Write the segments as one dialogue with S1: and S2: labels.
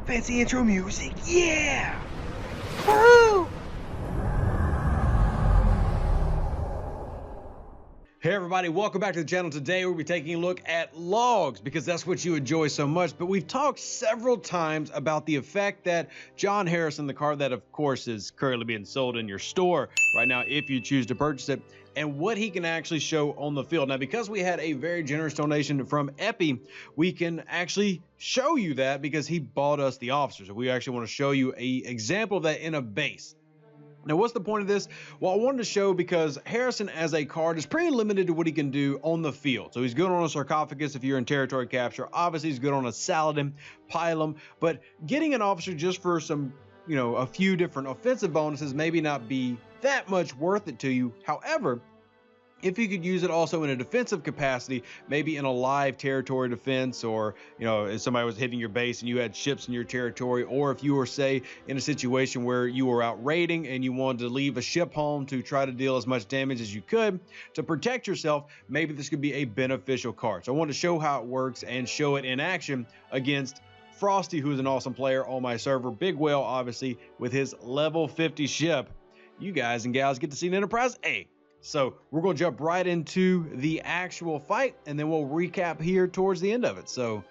S1: Fancy intro music, yeah! Woo! Hey everybody, welcome back to the channel. Today we'll be taking a look at logs because that's what you enjoy so much. But we've talked several times about the effect that John Harrison, the car that of course is currently being sold in your store right now if you choose to purchase it, and what he can actually show on the field. Now, because we had a very generous donation from Epi, we can actually show you that because he bought us the officers. We actually want to show you an example of that in a base. Now, what's the point of this? Well, I wanted to show because Harrison as a card is pretty limited to what he can do on the field. So he's good on a sarcophagus if you're in territory capture. Obviously, he's good on a Saladin, Pilum, but getting an officer just for some, a few different offensive bonuses maybe not be that much worth it to you. However, if you could use it also in a defensive capacity, maybe in a live territory defense, or if somebody was hitting your base and you had ships in your territory, or if you were, say, in a situation where you were out raiding and you wanted to leave a ship home to try to deal as much damage as you could to protect yourself, maybe this could be a beneficial card. So I wanted to show how it works and show it in action against Frosteh, who is an awesome player on my server. Big Whale, obviously, with his level 50 ship. You guys and gals get to see an Enterprise A. So we're going to jump right into the actual fight, and then we'll recap here towards the end of it. So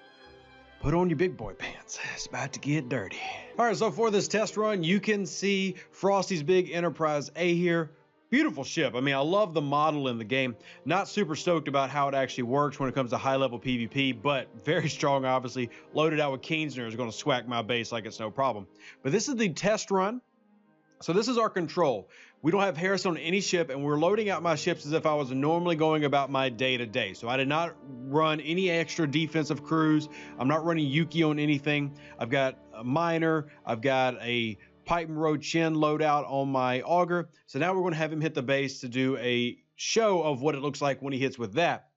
S1: put on your big boy pants. It's about to get dirty. All right, so for this test run, you can see Frosteh's big Enterprise A here. Beautiful ship. I mean, I love the model in the game. Not super stoked about how it actually works when it comes to high-level PvP, but very strong, obviously. Loaded out with Keensner is going to swack my base like it's no problem. But this is the test run. So this is our control. We don't have Harrison on any ship, and we're loading out my ships as if I was normally going about my day-to-day. So I did not run any extra defensive crews. I'm not running Yuki on anything. I've got a miner. I've got a Pipe and Road Chin loadout on my auger. So now we're going to have him hit the base to do a show of what it looks like when he hits with that.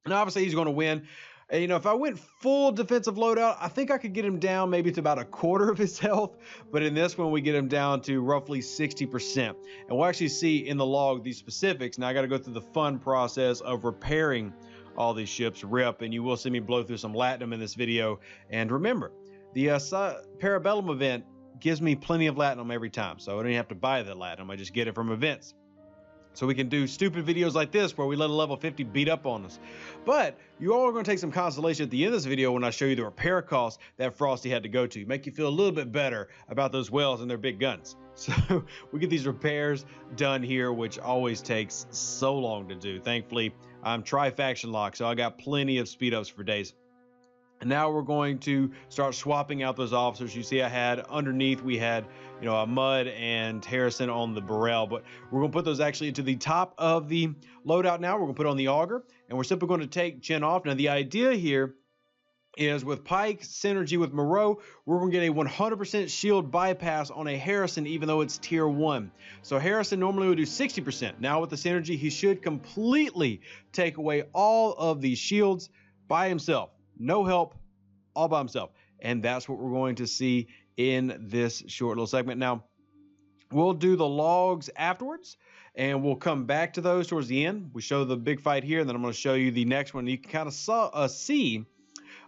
S1: And obviously he's going to win. And, if I went full defensive loadout, I think I could get him down maybe to about a quarter of his health. But in this one, we get him down to roughly 60%. And we'll actually see in the log these specifics. Now, I got to go through the fun process of repairing all these ships, RIP. And you will see me blow through some Latinum in this video. And remember, the Parabellum event gives me plenty of Latinum every time. So I don't even have to buy the Latinum. I just get it from events. So we can do stupid videos like this where we let a level 50 beat up on us. But you all are going to take some consolation at the end of this video when I show you the repair costs that Frosteh had to go to. Make you feel a little bit better about those whales and their big guns. So we get these repairs done here, which always takes so long to do. Thankfully, I'm tri-faction locked, so I got plenty of speed ups for days. And now we're going to start swapping out those officers. You see I had underneath, we had, a Mud and Harrison on the Burrell, but we're going to put those actually into the top of the loadout now. We're going to put on the auger, and we're simply going to take Chin off. Now, the idea here is with Pike synergy with Moreau, we're going to get a 100% shield bypass on a Harrison, even though it's tier 1. So Harrison normally would do 60%. Now with the synergy, he should completely take away all of these shields by himself. No help, all by himself. And that's what we're going to see in this short little segment. Now, we'll do the logs afterwards, and we'll come back to those towards the end. We show the big fight here, and then I'm going to show you the next one. You can kind of see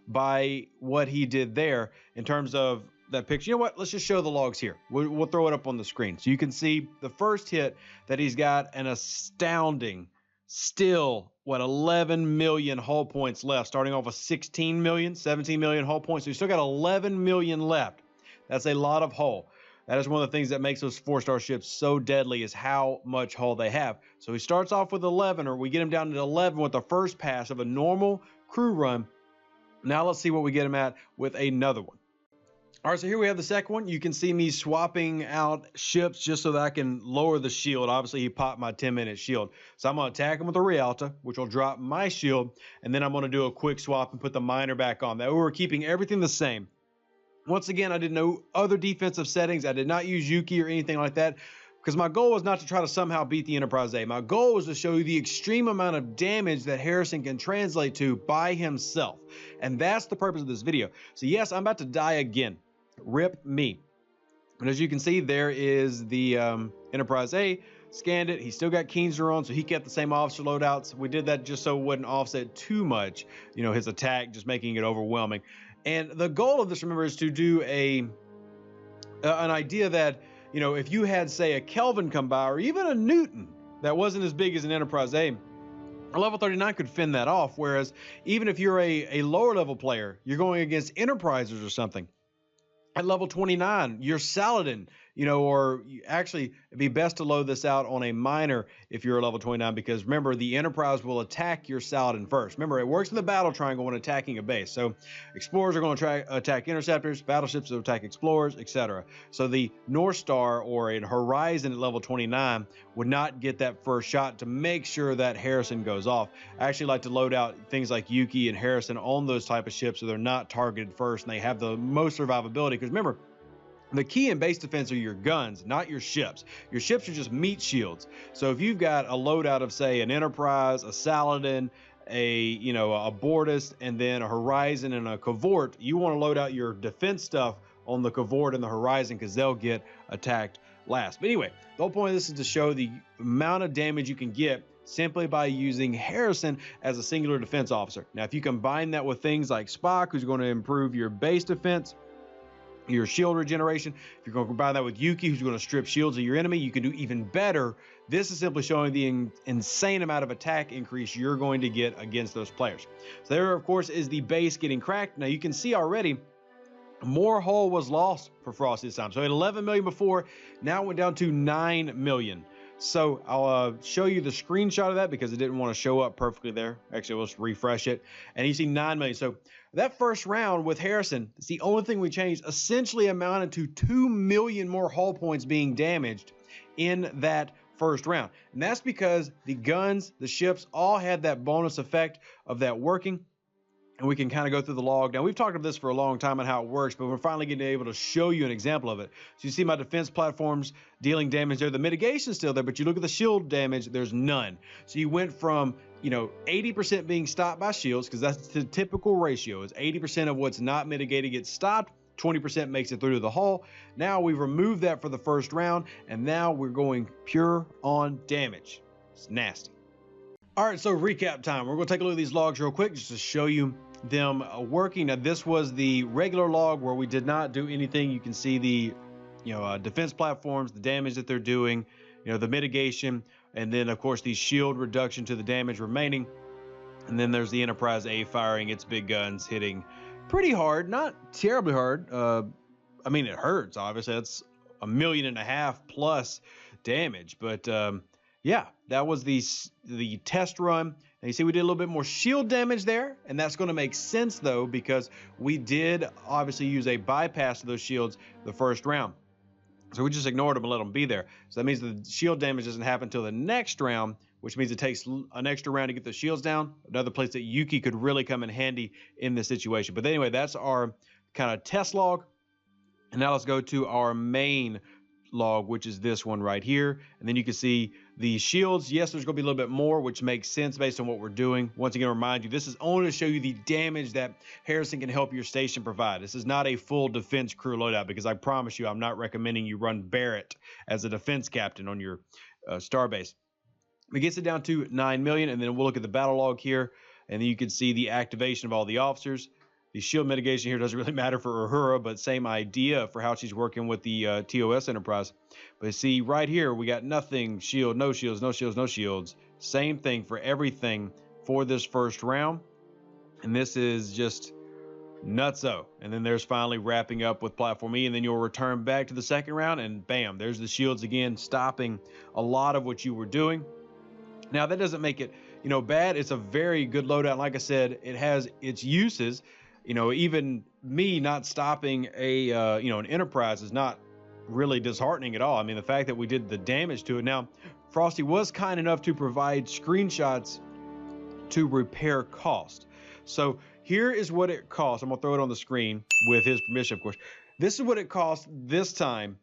S1: by what he did there in terms of that picture. You know what? Let's just show the logs here. We'll throw it up on the screen. So you can see the first hit that he's got an astounding still, 11 million hull points left, starting off with 16 million, 17 million hull points. So you still got 11 million left. That's a lot of hull. That is one of the things that makes those 4-star ships so deadly, is how much hull they have. So he starts off with 11, or we get him down to 11 with the first pass of a normal crew run. Now let's see what we get him at with another one. All right, so here we have the second one. You can see me swapping out ships just so that I can lower the shield. Obviously, he popped my 10-minute shield. So I'm going to attack him with a Rialta, which will drop my shield, and then I'm going to do a quick swap and put the miner back on. That way we're keeping everything the same. Once again, I did no other defensive settings. I did not use Yuki or anything like that, because my goal was not to try to somehow beat the Enterprise A. My goal was to show you the extreme amount of damage that Harrison can translate to by himself. And that's the purpose of this video. So yes, I'm about to die again. Rip me. But as you can see, there is the Enterprise A. Scanned it. He still got Keensner on, so he kept the same officer loadouts. We did that just so it wouldn't offset too much, his attack, just making it overwhelming. And the goal of this, remember, is to do an idea that, you know, if you had, say, a Kelvin come by, or even a Newton that wasn't as big as an Enterprise A, a level 39 could fend that off. Whereas even if you're a lower level player, you're going against Enterprises or something, at level 29, you're Saladin, you know, or actually it'd be best to load this out on a minor if you're a level 29, because remember, the Enterprise will attack your Saladin first. Remember, it works in the battle triangle when attacking a base. So explorers are going to attack interceptors, battleships will attack explorers, etc. So the North Star or a Horizon at level 29 would not get that first shot to make sure that Harrison goes off. I actually like to load out things like Yuki and Harrison on those type of ships so they're not targeted first and they have the most survivability. Because remember, the key in base defense are your guns, not your ships. Your ships are just meat shields. So if you've got a loadout of, say, an Enterprise, a Saladin, a Bortus, and then a Horizon and a Cavort, you want to load out your defense stuff on the Cavort and the Horizon because they'll get attacked last. But anyway, the whole point of this is to show the amount of damage you can get simply by using Harrison as a singular defense officer. Now, if you combine that with things like Spock, who's going to improve your base defense, your shield regeneration, if you're going to combine that with Yuki, who's going to strip shields of your enemy, you can do even better. This is simply showing the insane amount of attack increase you're going to get against those players. So there, of course, is the base getting cracked. Now you can see already more hull was lost for Frosteh this time. So at 11 million before, now it went down to 9 million. So I'll show you the screenshot of that because it didn't want to show up perfectly there. Actually, let's refresh it. And you see 9 million. So that first round with Harrison, it's the only thing we changed, essentially amounted to 2 million more hull points being damaged in that first round. And that's because the guns, the ships, all had that bonus effect of that working. And we can kind of go through the log. Now, we've talked about this for a long time and how it works, but we're finally getting able to show you an example of it. So you see my defense platforms dealing damage there. The mitigation's still there, but you look at the shield damage, there's none. So you went from, 80% being stopped by shields, because that's the typical ratio, is 80% of what's not mitigated gets stopped, 20% makes it through to the hull. Now we've removed that for the first round, and now we're going pure on damage. It's nasty. All right, so recap time. We're going to take a look at these logs real quick just to show you them working. Now, this was the regular log where we did not do anything. You can see the defense platforms, the damage that they're doing, the mitigation, and then of course the shield reduction to the damage remaining. And then there's the Enterprise A firing its big guns, hitting pretty hard, not terribly hard. I mean, it hurts, obviously. That's 1.5 million plus damage, but yeah, that was the test run. And you see we did a little bit more shield damage there, and that's going to make sense though, because we did obviously use a bypass of those shields the first round. So we just ignored them and let them be there. So that means the shield damage doesn't happen until the next round, which means it takes an extra round to get the shields down. Another place that Yuki could really come in handy in this situation. But anyway, that's our kind of test log. And now let's go to our main log, which is this one right here. And then you can see the shields. Yes, there's going to be a little bit more, which makes sense based on what we're doing. Once again, remind you, this is only to show you the damage that Harrison can help your station provide. This is not a full defense crew loadout, because I promise you, I'm not recommending you run Barrett as a defense captain on your starbase. It gets it down to 9 million, and then we'll look at the battle log here, and then you can see the activation of all the officers. The shield mitigation here doesn't really matter for Uhura, but same idea for how she's working with the TOS Enterprise. But see, right here, we got nothing, shield, no shields, no shields, no shields. Same thing for everything for this first round. And this is just nutso. And then there's finally wrapping up with Platform E, and then you'll return back to the second round, and bam, there's the shields again, stopping a lot of what you were doing. Now, that doesn't make it, bad. It's a very good loadout. Like I said, it has its uses. Even me not stopping an Enterprise is not really disheartening at all. I mean, the fact that we did the damage to it. Now, Frosteh was kind enough to provide screenshots to repair cost. So here is what it costs. I'm going to throw it on the screen with his permission, of course. This is what it cost this time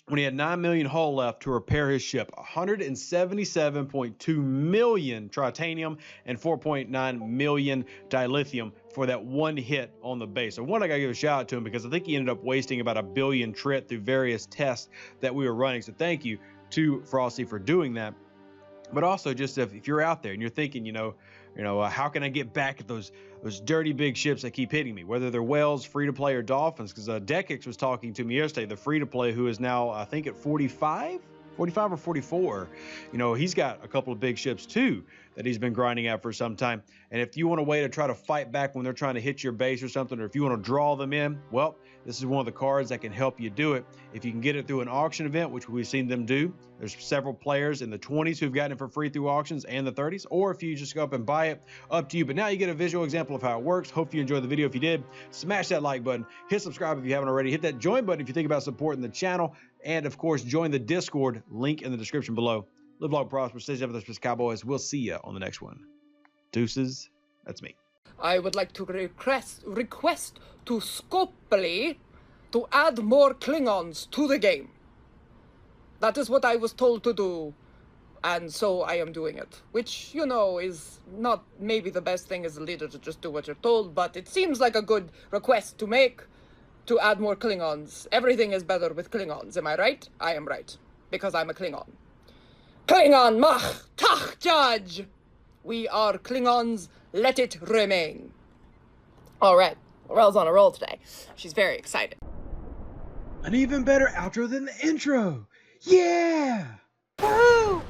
S1: when he had 9 million hull left to repair his ship. 177.2 million tritanium and 4.9 million dilithium for that one hit on the base. So one, I gotta give a shout out to him, because I think he ended up wasting about 1 billion trit through various tests that we were running. So thank you to Frosteh for doing that. But also, just if you're out there and you're thinking, How can I get back at those dirty big ships that keep hitting me, whether they're whales, free-to-play, or dolphins? Because Dekix was talking to me yesterday, the free-to-play, who is now, I think, at 45 or 44. He's got a couple of big ships too that he's been grinding out for some time. And if you want a way to try to fight back when they're trying to hit your base or something, or if you want to draw them in, well, this is one of the cards that can help you do it. If you can get it through an auction event, which we've seen them do, there's several players in the 20s who've gotten it for free through auctions, and the 30s, or if you just go up and buy it, up to you. But now you get a visual example of how it works. Hope you enjoyed the video. If you did, smash that like button, hit subscribe if you haven't already, hit that join button if you think about supporting the channel, and of course, join the Discord, link in the description below. Live long, prosper, stay safe with us, Cowboys. We'll see you on the next one. Deuces, that's me.
S2: I would like to request to Scopely to add more Klingons to the game. That is what I was told to do, and so I am doing it. Which, is not maybe the best thing as a leader to just do what you're told, but it seems like a good request to make, to add more Klingons. Everything is better with Klingons, am I right? I am right, because I'm a Klingon. Klingon mach tach judge! We are Klingons, let it remain. All right, Laurel's on a roll today. She's very excited.
S1: An even better outro than the intro. Yeah!
S2: Woo!